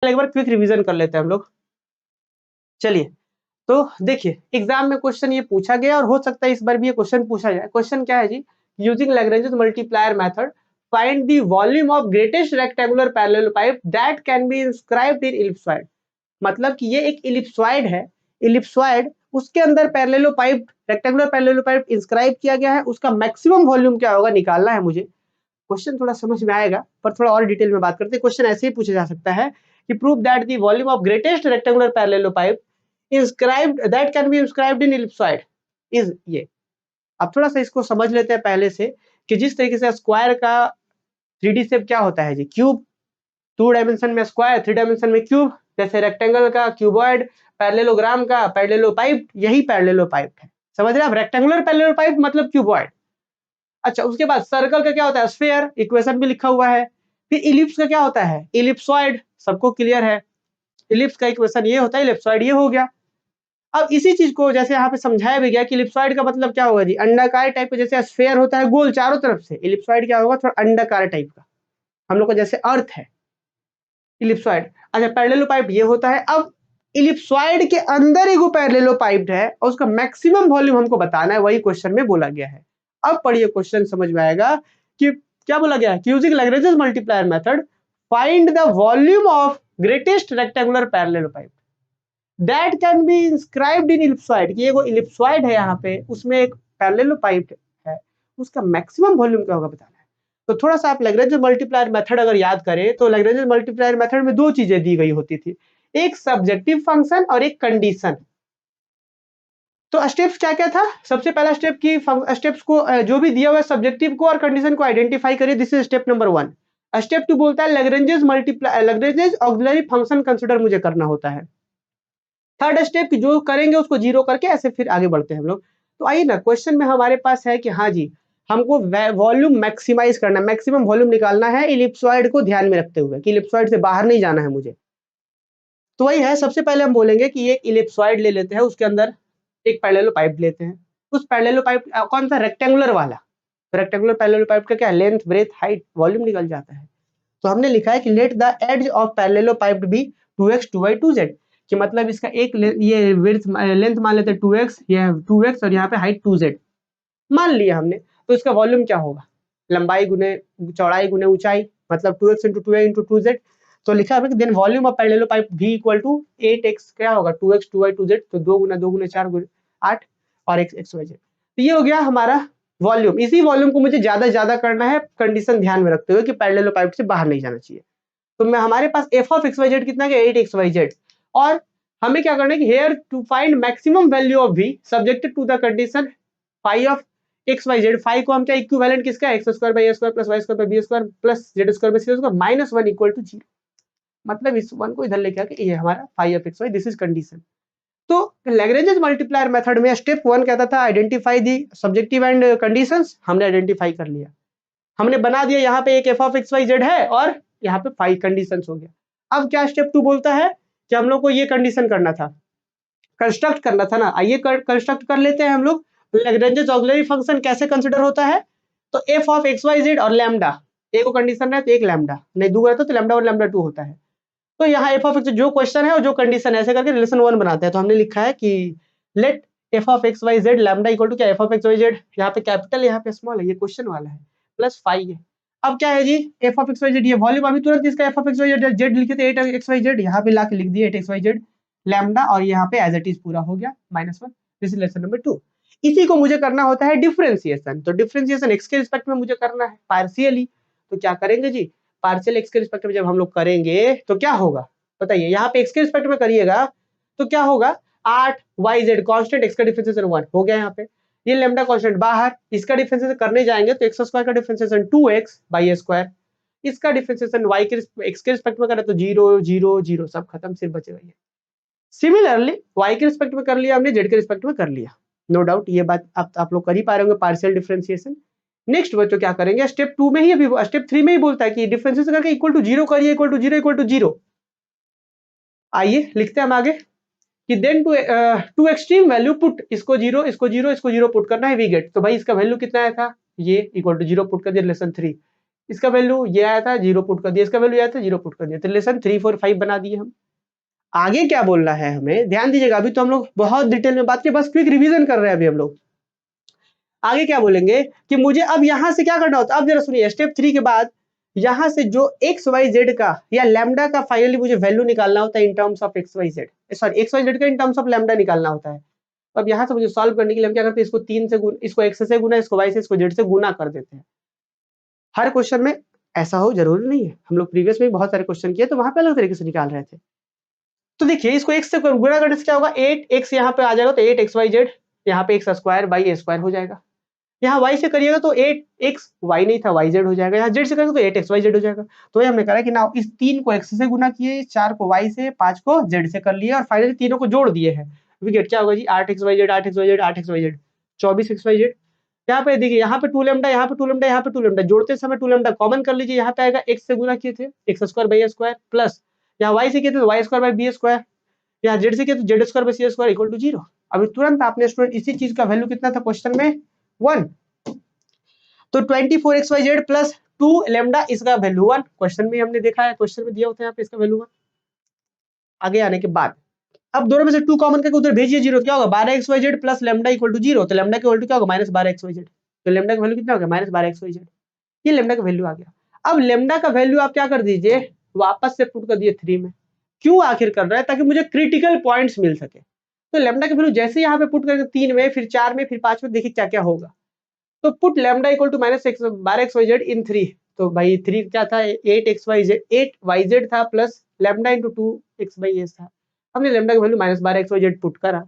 एक बार quick revision कर लेते हैं हम लोग। चलिए, तो देखिए एग्जाम में क्वेश्चन ये पूछा गया और हो सकता है इस बार भी ये क्वेश्चन पूछा जाए। क्वेश्चन क्या है जी, using Lagrange multiplier method find the volume of greatest rectangular parallelopiped that can be inscribed in ellipsoid. मतलब कि ये एक इलिप्सॉइड है, इलिप्सॉइड उसके अंदर पैरेललोपाइप, रेक्टेंगुलर पैरेललोपाइप इंस्क्राइब किया गया है, उसका मैक्सिमम वॉल्यूम क्या होगा निकालना है मुझे। क्वेश्चन थोड़ा समझ में आएगा पर थोड़ा और डिटेल में बात करते हैं। क्वेश्चन ऐसे ही पूछा जा सकता है कि prove that the volume of greatest rectangular parallelopiped inscribed that can be inscribed in ellipsoid is ये। अब थोड़ा सा इसको समझ लेते हैं पहले से कि जिस तरीके से स्क्वायर का 3D शेप क्या होता है जी, क्यूब, 2 डायमेंशन में स्क्वायर, 3 डायमेंशन में क्यूब, जैसे रेक्टेंगल का क्यूबॉइड, पैरेललोग्राम का पैरेललोपाइप, यही पैरेललोपाइप है। समझ रहे हैं आप, रेक्टेंगुलर पैरेललोपाइप मतलब क्यूबॉइड। अच्छा, उसके बाद सर्कल का क्या होता है, स्फीयर, इक्वेशन में लिखा हुआ है। फिर इलिप्स का क्या होता है, इलिप्सॉइड, सबको क्लियर है। इलिप्स का इक्वेशन ये होता है, इलिप्सॉइड ये हो गया। अब इसी चीज को जैसे यहाँ पे समझाया भी गया कि इलिप्सॉइड का मतलब क्या होगा जी, अंडाकार टाइप का, जैसे स्फीयर होता है गोल चारों तरफ से, इलिप्सॉइड क्या होगा, थोड़ा अंडाकार टाइप का, हम लोग का जैसे अर्थ है इलिप्सॉइड। अच्छा, पैरेललोपाइप ये होता है। अब इलिप्सॉइड के अंदर एगो पैरेललोपाइप है और उसका मैक्सिमम वॉल्यूम हमको बताना है, वही क्वेश्चन में बोला गया है। अब पढ़िए, क्वेश्चन समझ में आएगा कि क्या बोला गया है, using Lagrange multiplier method find the volume of greatest rectangular parallelopiped that can be inscribed in ellipsoid. ये वो इलिप्सॉइड है, यहाँ पे उसमें एक पैरेललोपाइप है, उसका मैक्सिमम वॉल्यूम क्या होगा बताना है। तो थोड़ा सा आप लैग्रेंज मल्टीप्लायर मेथड अगर याद करें तो लैग्रेंज मल्टीप्लायर मेथड में दो चीजें दी गई होती थी, एक सब्जेक्टिव फंक्शन और एक कंडीशन। तो स्टेप्स क्या क्या था, सबसे पहला स्टेप की स्टेप्स को जो भी दिया हुआ है सब्जेक्टिव को और कंडीशन को आइडेंटिफाई करिए, this is step number 1। Step 2 बोलता है Lagrange multiply, Lagrange auxiliary function consider मुझे करना होता है। थर्ड स्टेप जो करेंगे उसको जीरो करके ऐसे फिर आगे बढ़ते हैं हम लोग। तो आइए ना, क्वेश्चन में हमारे पास है कि हाँ जी, हमको वॉल्यूम मैक्सिमाइज करना, मैक्सिमम वॉल्यूम निकालना है इलिप्सॉइड को ध्यान में रखते हुए कि इलिप्सॉइड से बाहर नहीं जाना है मुझे। तो वही है, सबसे पहले हम बोलेंगे कि ये इलिप्सॉइड ले लेते हैं, उसके अंदर एक पैरेललोपाइप लेते हैं। उस पैरेललोपाइप कौन सा, रेक्टेंगुलर वाला। रेक्टेंगुलर पैरेललोपाइप का क्या, लेंथ, ब्रेथ, हाइट, वॉल्यूम निकल जाता है। तो हमने लिखा है कि let the edge of parallelopiped be 2x 2y 2z, कि मतलब इसका एक ये विड्थ लेंथ मान लेते हैं 2x, ये 2x और यहाँ पे हाइट 2z मान लिया हमने। तो इसका वॉल्यूम क्या होगा, लंबाई गुने चौड़ाई गुने ऊंचाई, मतलब 2x into 2y into 2z। तो लिखा है then volume of parallelopiped v equal to 8x क्या होगा, 2x 2y 2z, तो 2 गुना 4 गुना 8 और x x y z। तो ये हो गया हमारा वॉल्यूम। इसी वॉल्यूम को मुझे ज्यादा ज्यादा करना है, कंडीशन ध्यान में रखते हुए कि पैरेललोपाइप से बाहर नहीं जाना चाहिए। तो मैं हमारे पास f ऑफ xyz कितना है, 8xyz। और हमें क्या करना है कि here to find maximum value of v subjected to the condition phi of xyz। Phi को हम क्या इक्विवेलेंट किसका है, x square by a square plus y square by b square plus z square by c square minus 1 equal to 0। मतलब इस 1 को इधर लेके आके ये हमारा phi of xy, this is condition. तो लैग्रेंज मल्टीप्लायर मेथड में स्टेप 1 कहता था identify the subjective and conditions, हमने आइडेंटिफाई कर लिया, हमने बना दिया यहाँ पे एक f ऑफ xyz है और यहाँ पे 5 कंडीशंस हो गया। अब क्या स्टेप 2 बोलता है कि हम लोग को ये कंडीशन करना था, कंस्ट्रक्ट करना था ना। आइए कंस्ट्रक्ट कर लेते हैं हम लोग। लैग्रेंज ऑक्सिलरी फंक्शन कैसे कंसीडर होता है, तो f ऑफ xyz और लैम्डा, एक को कंडीशन है तो एक लैम्डा, नहीं दो रहता तो लैम्डा और लैम्डा 2 होता है। तो यहाँ f ऑफ x जो क्वेश्चन है और जो कंडीशन है ऐसे करके रिलेशन 1 बनाते हैं। तो हमने लिखा है कि let f of xyz lambda equal to क्या, f ऑफ xyz यहाँ पे कैपिटल यहाँ पे स्मॉल है, ये क्वेश्चन वाला है, प्लस 5 है। अब क्या है जी, f ऑफ xyz ये वॉल्यूम, अभी तुरंत इसका f ऑफ xyz z लिखे थे 8xyz, यहाँ पे लाके लिख दिए 8xyz लैम्डा और यहाँ पे एज इट इज पूरा हो गया -1। This is lesson number 2। इसी को मुझे करना होता है डिफरेंशिएशन। तो डिफरेंशिएशन x के रिस्पेक्ट में मुझे करना है पार्शियली। तो क्या करेंगे जी, पार्शियल x के रिस्पेक्ट में जब हम लोग करेंगे तो क्या होगा बताइए, यहाँ पे x के रिस्पेक्ट में करिएगा तो क्या होगा, 8yz कांस्टेंट, x का डिफरेंशिएशन 1 हो गया यहाँ पे, ये लैम्डा कांस्टेंट बाहर, इसका डिफरेंशिएशन करने जाएंगे तो x स्क्वायर का differentiation 2x by a square, इसका डिफरेंशिएशन y के x के रिस्पेक्ट में करें तो 0 0 0 सब खत्म, सिर्फ बचेगा ये। सिमिलरली y के रिस्पेक्ट में कर लिया हमने, z के रिस्पेक्ट में कर लिया, नो डाउट ये बात आप लोग कर ही पा रहे होंगे पार्शियल डिफरेंशिएशन। नेक्स्ट बच्चों क्या करेंगे, स्टेप 2 में ही, अभी स्टेप 3 में ही बोलता है कि डिफरेंशिएशन करके इक्वल टू 0 करिए, इक्वल टू 0 इक्वल टू 0। आइए लिखते हैं हम आगे कि then to extreme value put, इसको 0 इसको 0 इसको 0 पुट करना है, वी गेट। तो भाई इसका वैल्यू कितना आया था, ये इक्वल टू 0 पुट कर दिया, रिलेशन 3 इसका वैल्यू ये आया था, 0 पुट कर दिया, इसका वैल्यू आया था, 0 पुट कर दिया, तो रिलेशन 3 4 5 बना दिए हम। आगे क्या बोलना है हमें, ध्यान दीजिएगा, अभी तो हम लोग बहुत डिटेल में बात किए, बस क्विक रिवीजन कर रहे हैं अभी हम लोग। आगे क्या बोलेंगे कि मुझे अब यहां से क्या करना होता है, अब जरा सुनिए, स्टेप 3 के बाद यहां से जो एक्स वाई जेड का या लैम्डा का फाइनली मुझे वैल्यू निकालना होता है in terms of x y z, sorry x y z का इन टर्म्स ऑफ लैम्डा निकालना होता है। अब यहाँ से मुझे सॉल्व करने के लिए हम क्या करते हैं, इसको 3 से गुना, इसको x से गुना, इसको y से, इसको z से गुना कर देते हैं। हर क्वेश्चन में ऐसा हो जरूरी नहीं है, हम लोग प्रीवियस में बहुत सारे क्वेश्चन किए तो वहां पे अलग तरीके से निकाल रहे थे। तो देखिए इसको x से गुना करने से क्या होगा, 8x यहाँ पे आ जाएगा तो 8xyz, यहाँ पे x square by a square हो जाएगा। यहाँ y से करिएगा तो 8xy नहीं था yz हो जाएगा, यहाँ z से करेंगे तो 8xyz हो जाएगा। तो ये हमने करा कि ना इस 3 को x से गुना किए, 4 को y से, 5 को z से कर लिया और फाइनली तीनों को जोड़ दिए हैं। विकेट क्या होगा जी, 8xyz 8xyz 8xyz 24xyz। यहाँ पे देखिए, यहाँ पे 2 लैम्डा, यहाँ पे 2 लैम्डा, यहाँ पे 2 लैम्डा, जोड़ते समय 2 लैम्डा कॉमन कर लीजिए, यहाँ पे आएगा x से गुना किए थे x square by a square, plus यहाँ y से किए थे तो y square by b square, यहाँ z से किए तो z square by c square equal to 0। अभी तुरंत आपने स्टूडेंट इसी चीज का वैल्यू कितना था क्वेश्चन में 1, तो 24xyz प्लस 2 लैम्डा इसका वैल्यू 1, क्वेश्चन में हमने देखा है, क्वेश्चन में दिया होता है यहाँ पे इसका वैल्यू 1। आगे आने के बाद अब दोनों में से 2 कॉमन करके उधर भेजिए 0, क्या होगा 12xyz plus lambda equal to 0, तो लैम्डा का वैल्यू क्या होगा -12xyz, तो लैम्डा का वैल्यू कितना हो गया -12xyz, ये लैम्डा का वैल्यू आ गया। अब लैम्डा का वैल्यू आप क्या कर दीजिए, वापस से पुट कर दिए 3 में, क्यों आखिर कर रहा है, ताकि मुझे क्रिटिकल पॉइंट्स मिल सके। तो लैम्डा का वैल्यू जैसे यहाँ पे पुट करके 3 में, फिर 4 में, फिर 5 में, देखिए क्या क्या होगा। तो put lambda equal to -12xyz in 3, तो भाई 3 क्या था 8yz था प्लस लैम्डा इंटू 2x/s था, हमने लैम्डा का वैल्यू -12xyz पुट करा।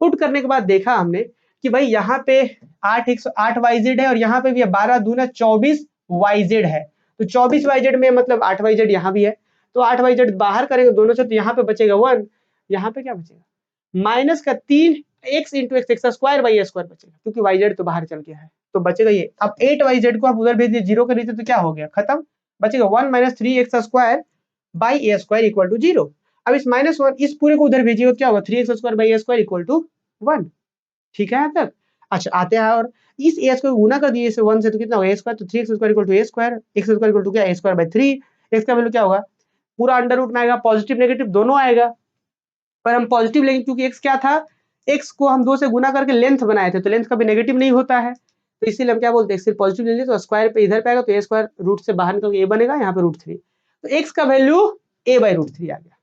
पुट करने के बाद देखा हमने कि भाई यहाँ पे 8yz है और यहाँ पे भी 12 दूना 24yz है, तो 24yz में मतलब 8yz यहाँ भी है, तो 8yz बाहर करेंगे दोनों से तो यहाँ पे बचेगा 1, यहाँ पे क्या बचेगा माइनस का 3x into x square by a square बचेगा, क्योंकि yz तो बाहर चल गया है, तो बचेगा ये। अब 8yz को आप उधर भेज दिए 0 के नीचे तो क्या हो गया, खत्म, बचेगा 1 minus 3x square by a square equal to 0। अब इस -1 इस पूरे को उधर भेजिए तो क्या होगा 3x square by a square equal to 1, ठीक है यहाँ तक। अच्छा आते हैं और इस a स्क्वायर गुना कर दिए इसे 1 से तो कितना होगा a स्क्वायर, तो 3x square equal to a स्क्वायर, x स्क्वायर इक्वल टू क्या a स्क्वायर बाई 3, x का वैल्यू क्या होगा पूरा अंडर रूट में आएगा, पॉजिटिव नेगेटिव दोनों आएगा, पर हम पॉजिटिव लेंगे क्योंकि x क्या था, x को हम 2 से गुना करके लेंथ बनाए थे, तो लेंथ कभी नेगेटिव नहीं होता है, तो इसीलिए हम क्या बोलते हैं सिर्फ पॉजिटिव ले लिए, तो स्क्वायर पे इधर पे आएगा तो a स्क्वायर रूट से बाहर निकल के a बनेगा, यहाँ पे √3, तो x का वैल्यू a बाई √3 आ गया,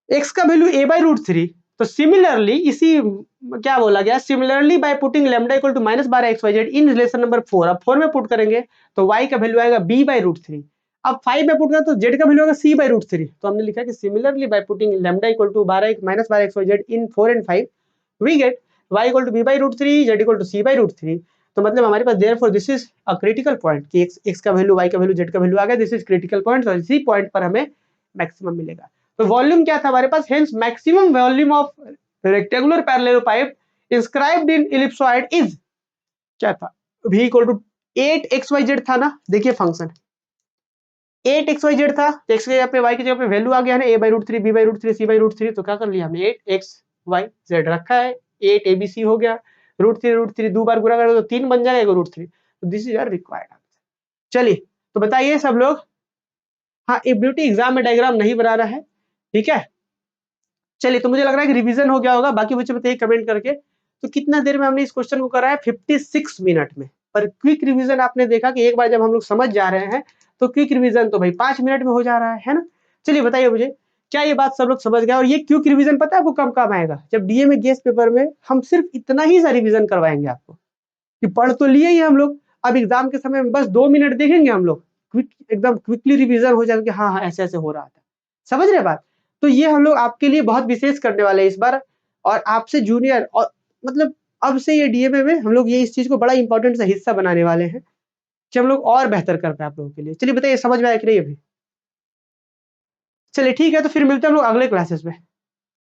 x का वैल्यू a बाई √3। तो सिमिलरली इसी क्या बोला गया, similarly by putting lambda equal to -12xyz in relation number 4, अब 4 में पुट करेंगे तो y का वैल्यू आएगा b बाई √3, अब 5 में पुट करें तो z का वैल्यू आएगा c बाई √3, तो हमने लिखा कि similarly by putting lambda equal to -12xyz in 4 and 5 we get y equal to b by √3, z equal to c by √3। तो मतलब हमारे पास therefore this is a critical point कि x का वैल्यू, y का वैल्यू, z का value आ गया, दिस इज क्रिटिकल पॉइंट, और इसी पॉइंट पर हमें मैक्सिमम मिलेगा। तो वॉल्यूम क्या था हमारे पास, hence maximum volume of rectangular parallelopiped inscribed in ellipsoid is क्या था, v इक्वल टू 8xyz था ना, देखिए फंक्शन 8xyz था, x के जगह पे y की जगह पे वैल्यू आ गया है ना, a by √3, b by √3, c by √3, तो क्या कर लिया हमने 8xyz रखा है, 8abc हो गया, √3 दो बार गुणा करें तो 3 बन जाएगा √3, तो this is our required answer. चलिए तो बताइए सब लोग, हाँ ये ब्यूटी एग्जाम में डायग्राम नहीं बनाना है, ठीक है। चलिए तो मुझे लग रहा है कि रिवीजन हो गया होगा, बाकी बच्चे बताइए कमेंट करके। तो कितना देर में हमने इस क्वेश्चन को करा है, 56 मिनट में, पर क्विक रिवीजन आपने देखा कि एक बार जब हम लोग समझ जा रहे हैं तो क्विक रिवीजन तो भाई 5 मिनट में हो जा रहा है ना। चलिए बताइए मुझे, क्या ये बात सब लोग समझ गए, और ये क्विक रिवीजन पता है आपको कब काम आएगा, जब डीए में गेस्ट पेपर में हम सिर्फ इतना ही सा रिवीजन करवाएंगे आपको, कि पढ़ तो लिए ही हम लोग, अब एग्जाम के समय में बस 2 मिनट देखेंगे हम लोग, एकदम क्विकली रिवीजन हो जाएगा कि हाँ हाँ ऐसे ऐसे हो रहा था, समझ रहे बात। तो ये हम लोग आपके लिए बहुत विशेष करने वाले हैं इस बार, और आपसे जूनियर, और मतलब अब से ये डीएमए में हम लोग ये इस चीज को बड़ा इंपॉर्टेंट सा हिस्सा बनाने वाले हैं कि हम लोग और बेहतर कर पाए आप लोगों के लिए। चलिए बताइए समझ में आया कि नहीं अभी, चलिए ठीक है, तो फिर मिलते हैं हम लोग अगले क्लासेस में।